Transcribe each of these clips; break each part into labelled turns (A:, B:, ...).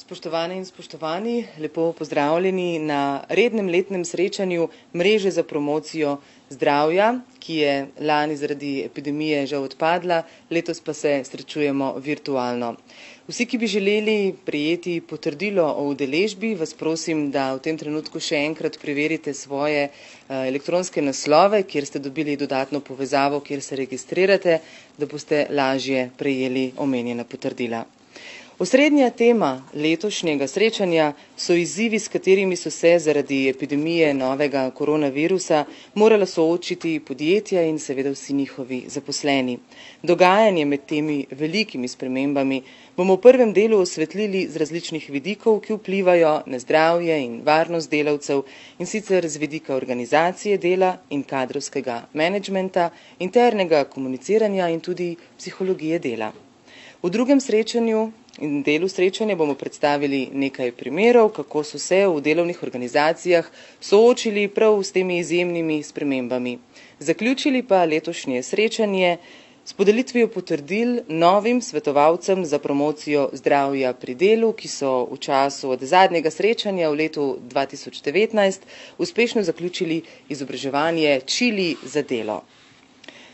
A: Spoštovane in spoštovani, lepo pozdravljeni na rednem letnem srečanju Mreže za promocijo zdravja, ki je lani zaradi epidemije žal odpadla, letos pa se srečujemo virtualno. Vsi, ki bi želeli prejeti potrdilo o udeležbi, vas prosim, da v tem trenutku še enkrat preverite svoje elektronske naslove, kjer ste dobili dodatno povezavo, kjer se registrirate, da boste lažje prejeli omenjena potrdila. Osrednja tema letošnjega srečanja so izzivi, s katerimi so se zaradi epidemije novega koronavirusa morala soočiti podjetja in seveda vsi njihovi zaposleni. Dogajanje med temi velikimi spremembami bomo v prvem delu osvetlili z različnih vidikov, ki vplivajo na zdravje in varnost delavcev, in sicer z vidika organizacije dela in kadrovskega menedžmenta, internega komuniciranja in tudi psihologije dela. V drugem srečanju in delu srečanja bomo predstavili nekaj primerov, kako so se v delovnih organizacijah soočili prav s temi izjemnimi spremembami. Zaključili pa letošnje srečanje s podelitvijo potrdil novim svetovalcem za promocijo zdravja pri delu, ki so v času od zadnjega srečanja v letu 2019 uspešno zaključili izobraževanje Čili za delo.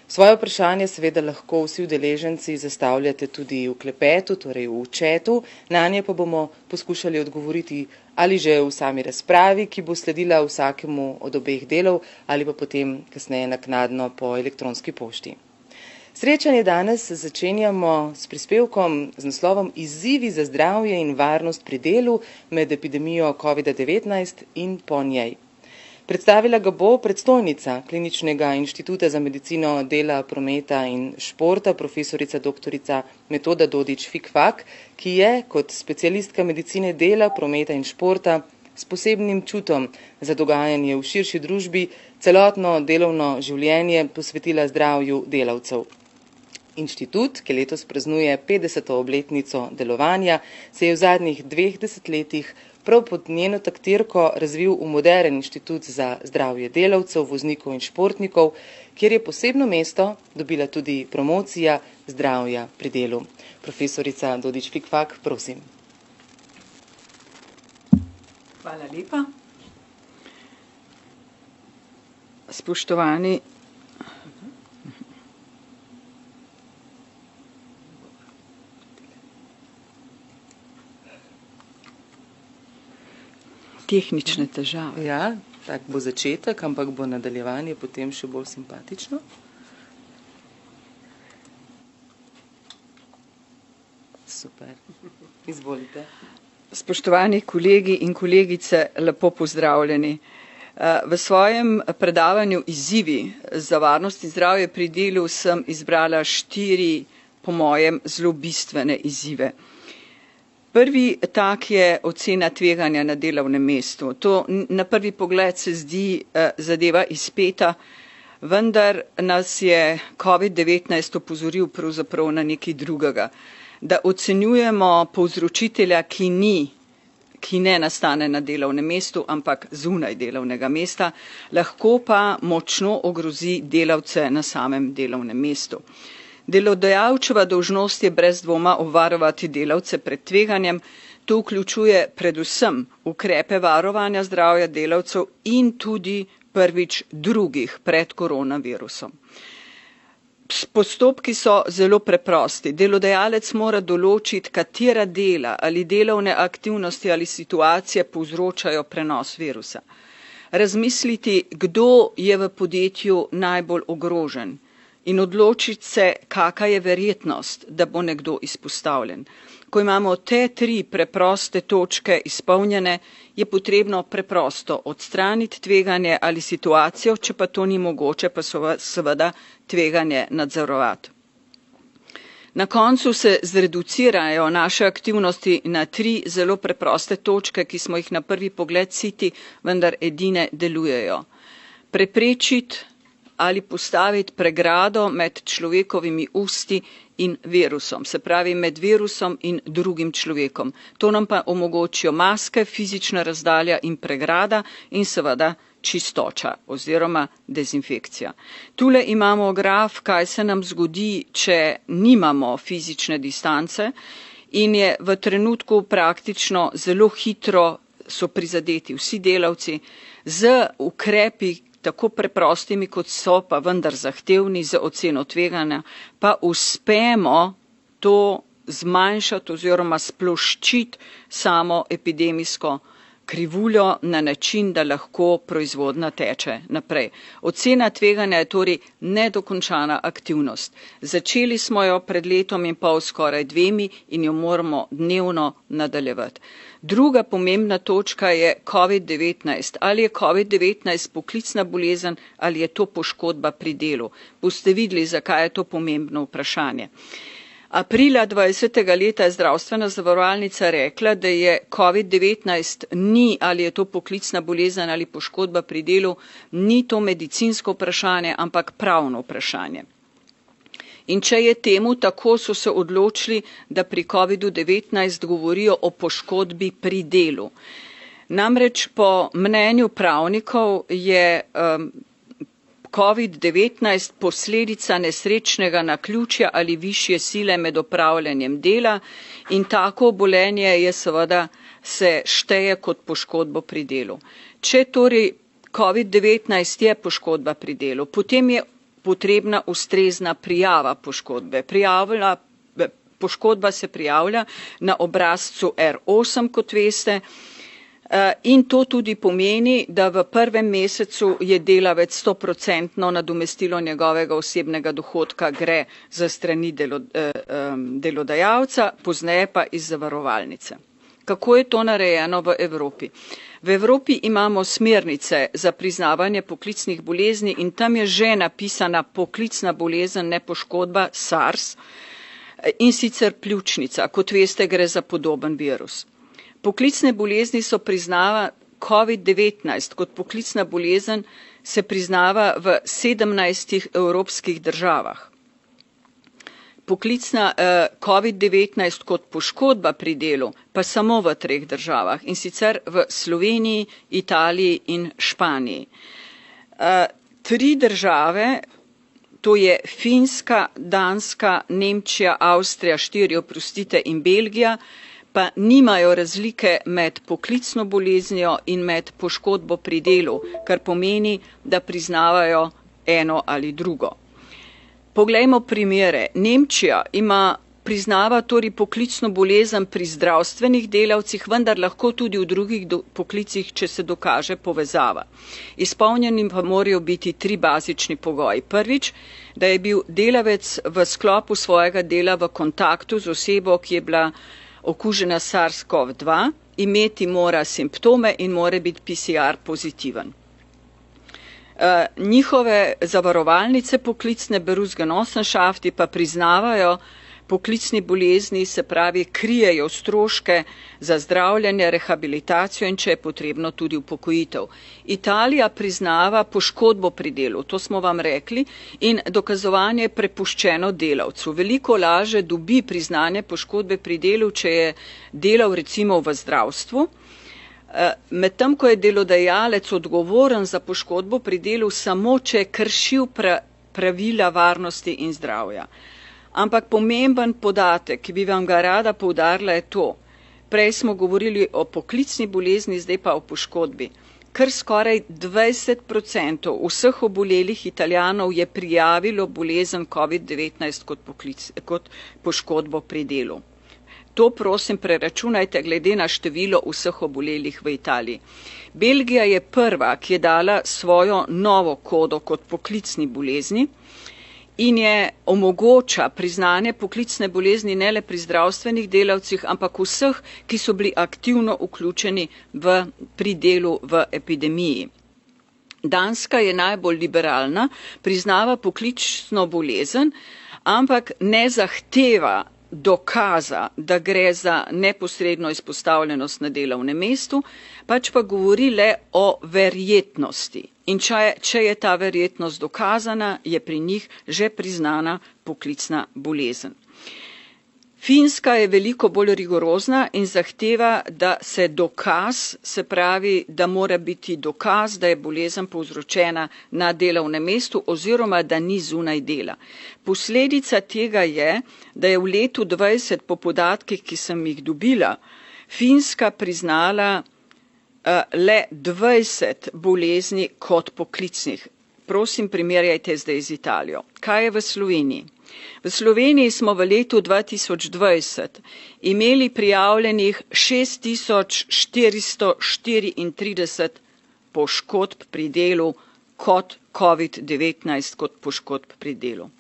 A: Svoje vprašanje seveda lahko vsi udeleženci zastavljate tudi v klepetu, torej v chatu, nanje pa bomo poskušali odgovoriti ali že v sami razpravi, ki bo sledila vsakemu od obeh delov, ali pa potem kasneje naknadno po elektronski pošti. Srečanje danes začenjamo s prispevkom z naslovom Izzivi za zdravje in varnost pri delu med epidemijo COVID-19 in po njej. Predstavila ga bo predstojnica Kliničnega inštituta za medicino dela, prometa in športa, profesorica doktorica Metoda Dodič-Fikfak, ki je kot specialistka medicine dela, prometa in športa s posebnim čutom za dogajanje v širši družbi celotno delovno življenje posvetila zdravju delavcev. Inštitut, ki letos praznuje 50. obletnico delovanja, se je v zadnjih 2 desetletjih prav pod njeno taktirko razvil v moderen inštitut za zdravje delavcev, voznikov in športnikov, kjer je posebno mesto dobila tudi promocija zdravja pri delu. Profesorica Dodič-Fikfak, prosim.
B: Hvala lepa. Spoštovani tehnične težave.
A: Ja, tak bo začetek, ampak bo nadaljevanje potem še bolj simpatično. Super. Izvolite.
B: Spoštovani kolegi in kolegice, lepo pozdravljeni. V svojem predavanju Izzivi za varnost in zdravje pri delu sem izbrala 4, po mojem, zelo bistvene izzive. Prvi tak je ocena tveganja na delovnem mestu. To na prvi pogled se zdi zadeva izpeta, vendar nas je COVID-19 opozoril pravzaprav na nekaj drugega. Da ocenjujemo povzročitelja, ki ne nastane na delovnem mestu, ampak zunaj delovnega mesta, lahko pa močno ogrozi delavce na samem delovnem mestu. Delodajalčeva dolžnost je brez dvoma obvarovati delavce pred tveganjem. To vključuje predvsem ukrepe varovanja zdravja delavcev in tudi prvič drugih pred koronavirusom. Postopki so zelo preprosti. Delodajalec mora določiti, katera dela ali delovne aktivnosti ali situacije povzročajo prenos virusa. Razmisliti, kdo je v podjetju najbolj ogrožen. In odločiti se, kakšna je verjetnost, da bo nekdo izpostavljen. Ko imamo te 3 preproste točke izpolnjene, je potrebno preprosto odstraniti tveganje ali situacijo, če pa to ni mogoče, pa seveda tveganje nadzorovati. Na koncu se zreducirajo naše aktivnosti na 3 zelo preproste točke, ki smo jih na prvi pogled siti, vendar edine delujejo. Preprečiti ali postaviti pregrado med človekovimi usti in virusom, se pravi med virusom in drugim človekom. To nam pa omogočijo maske, fizična razdalja in pregrada in seveda čistoča oziroma dezinfekcija. Tule imamo graf, kaj se nam zgodi, če nimamo fizične distance in je v trenutku praktično zelo hitro so prizadeti vsi delavci z ukrepi, tako preprostimi kot so, pa vendar zahtevni za oceno tveganja, pa uspemo to zmanjšati oziroma sploščiti samo epidemijsko krivuljo na način, da lahko proizvodnja teče naprej. Ocena tveganja je torej nedokončana aktivnost. Začeli smo jo pred letom in pol, skoraj 2 in jo moramo dnevno nadaljevati. Druga pomembna točka je COVID-19. Ali je COVID-19 poklicna bolezen ali je to poškodba pri delu? Boste videli, zakaj je to pomembno vprašanje. Aprila 20. leta je zdravstvena zavarovalnica rekla, da je COVID-19 ni, ali je to poklicna bolezen ali poškodba pri delu, ni to medicinsko vprašanje, ampak pravno vprašanje. In če je temu tako, so se odločili, da pri COVID-19 govorijo o poškodbi pri delu. Namreč po mnenju pravnikov je COVID-19 posledica nesrečnega naključja ali višje sile med opravljanjem dela in tako obolenje je seveda se šteje kot poškodbo pri delu. Če torej COVID-19 je poškodba pri delu, potem je potrebna ustrezna prijava poškodbe. Poškodba se prijavlja na obrazcu R8, kot veste, in to tudi pomeni, da v prvem mesecu je delavec 100% nadomestilo njegovega osebnega dohodka gre za strani delodajalca, pozneje pa iz zavarovalnice. Kako je to narejeno v Evropi? V Evropi imamo smernice za priznavanje poklicnih bolezni in tam je že napisana poklicna bolezen, ne poškodba, SARS, in sicer pljučnica, kot veste, gre za podoben virus. Poklicne bolezni so priznava COVID-19 kot poklicna bolezen se priznava v 17 evropskih državah. Poklicna COVID-19 kot poškodba pri delu pa samo v 3 državah, in sicer v Sloveniji, Italiji in Španiji. 3 države, to je Finska, Danska, Nemčija, Avstrija, 4, oprostite, in Belgija, pa nimajo razlike med poklicno boleznijo in med poškodbo pri delu, kar pomeni, da priznavajo eno ali drugo. Poglejmo primere. Nemčija priznava torej poklicno bolezen pri zdravstvenih delavcih, vendar lahko tudi v drugih poklicih, če se dokaže povezava. Izpolnjeni pa morajo biti 3 bazični pogoji. Prvič, da je bil delavec v sklopu svojega dela v kontaktu z osebo, ki je bila okužena SARS-CoV-2, imeti mora simptome in mora biti PCR pozitiven. Njihove zavarovalnice poklicne Berufsgenossenschafti pa priznavajo poklicni bolezni, se pravi, krijejo stroške za zdravljenje, rehabilitacijo in če je potrebno tudi upokojitev. Italija priznava poškodbo pri delu, to smo vam rekli, in dokazovanje je prepuščeno delavcu. Veliko laže dobi priznanje poškodbe pri delu, če je delal recimo v zdravstvu, medtem ko je delodajalec odgovoren za poškodbo pri delu samo, če je kršil pravila varnosti in zdravja. Ampak pomemben podatek, ki bi vam ga rada poudarila, je to. Prej smo govorili o poklicni bolezni, zdaj pa o poškodbi. Kar skoraj 20% vseh obolelih Italijanov je prijavilo bolezen COVID-19 kot poškodbo pri delu. To prosim preračunajte glede na število vseh obolelih v Italiji. Belgija je prva, ki je dala svojo novo kodo kot poklicni bolezni in je omogoča priznanje poklicne bolezni ne le pri zdravstvenih delavcih, ampak vseh, ki so bili aktivno vključeni pri delu v epidemiji. Danska je najbolj liberalna, priznava poklicno bolezen, ampak ne zahteva dokaza, da gre za neposredno izpostavljenost na delovnem mestu, pač pa govori le o verjetnosti. In če je ta verjetnost dokazana, je pri njih že priznana poklicna bolezen. Finska je veliko bolj rigorozna in zahteva, da se dokaz, se pravi, da mora biti dokaz, da je bolezen povzročena na delovnem mestu oziroma da ni zunaj dela. Posledica tega je, da je v letu 2020 po podatkih, ki sem jih dobila, Finska priznala le 20 bolezni kot poklicnih. Prosim, primerjajte zdaj z Italijo. Kaj je v Sloveniji? V Sloveniji smo v letu 2020 imeli prijavljenih 6434 poškodb pri delu kot COVID-19 kot poškodb pri delu.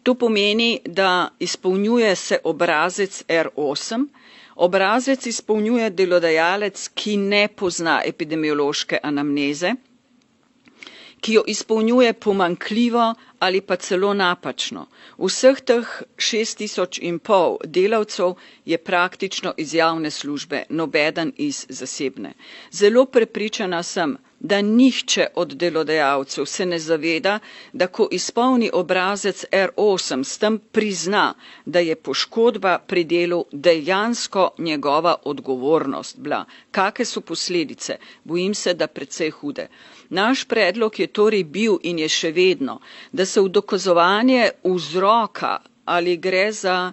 B: To pomeni, da izpolnjuje se obrazec R8. Obrazec izpolnjuje delodajalec, ki ne pozna epidemiološke anamneze, ki jo izpolnjuje pomanjkljivo ali pa celo napačno. Vseh teh 6500 delavcev je praktično iz javne službe, nobeden iz zasebne. Zelo prepričana sem, da nihče od delodajalcev se ne zaveda, da ko izpolni obrazec R8, s tem prizna, da je poškodba pri delu dejansko njegova odgovornost bila. Kakšne so posledice? Bojim se, da precej hude. Naš predlog je torej bil in je še vedno, da se v dokazovanje vzroka, ali gre za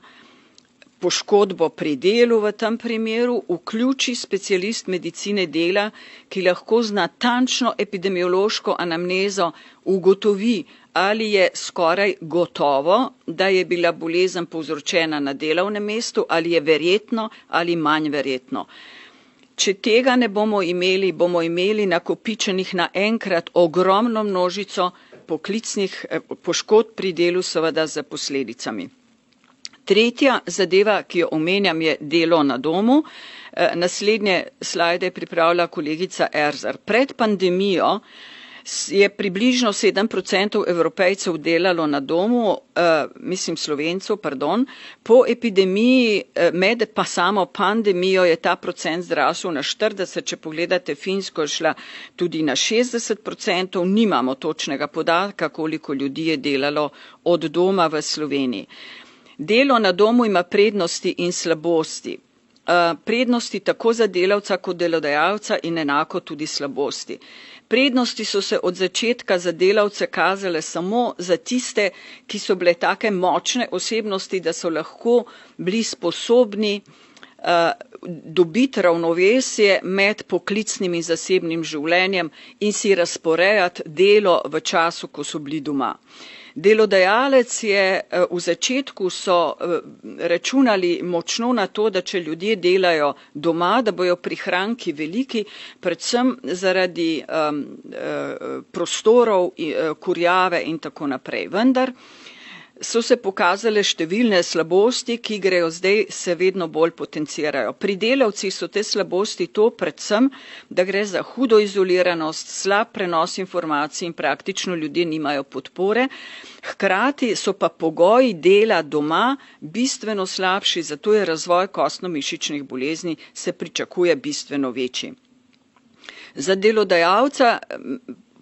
B: poškodbo pri delu v tem primeru, vključi specialist medicine dela, ki lahko z natančno epidemiološko anamnezo ugotovi, ali je skoraj gotovo, da je bila bolezen povzročena na delovnem mestu, ali je verjetno ali manj verjetno. Če tega ne bomo imeli nakopičenih naenkrat ogromno množico poklicnih poškodb pri delu, seveda z posledicami. Tretja zadeva, ki jo omenjam, je delo na domu. Naslednje slajde je pripravila kolegica Erzar. Pred pandemijo je približno 7% Evropejcev delalo na domu, Slovencev, po epidemiji, med pa samo pandemijo je ta procent zrasel na 40%, če pogledate Finsko je šla tudi na 60%, nimamo točnega podatka, koliko ljudi je delalo od doma v Sloveniji. Delo na domu ima prednosti in slabosti. Prednosti tako za delavca kot delodajalca in enako tudi slabosti. Prednosti so se od začetka za delavce kazale samo za tiste, ki so bile take močne osebnosti, da so lahko bili sposobni dobiti ravnovesje med poklicnim in zasebnim življenjem in si razporejati delo v času, ko so bili doma. Delodajalec je v začetku so računali močno na to, da če ljudje delajo doma, da bojo prihranki veliki, predvsem zaradi prostorov, kurjave in tako naprej. Vendar so se pokazale številne slabosti, ki grejo zdaj, se vedno bolj potencirajo. Pri delavcih so te slabosti to predvsem, da gre za hudo izoliranost, slab prenos informacij in praktično ljudje nimajo podpore. Hkrati so pa pogoji dela doma bistveno slabši, zato je razvoj kostno-mišičnih bolezni se pričakuje bistveno večji. Za delodajalca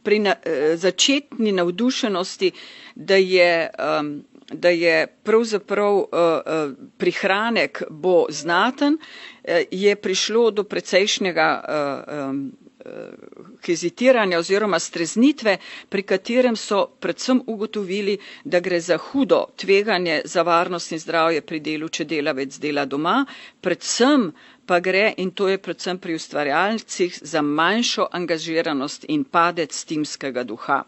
B: pri začetni navdušenosti, da je pravzaprav prihranek bo znaten, je prišlo do precejšnjega hezitiranja oziroma streznitve, pri katerem so predvsem ugotovili, da gre za hudo tveganje za varnost in zdravje pri delu, če delavec dela doma, predvsem pa gre, in to je predvsem pri ustvarjalcih, za manjšo angažiranost in padec timskega duha.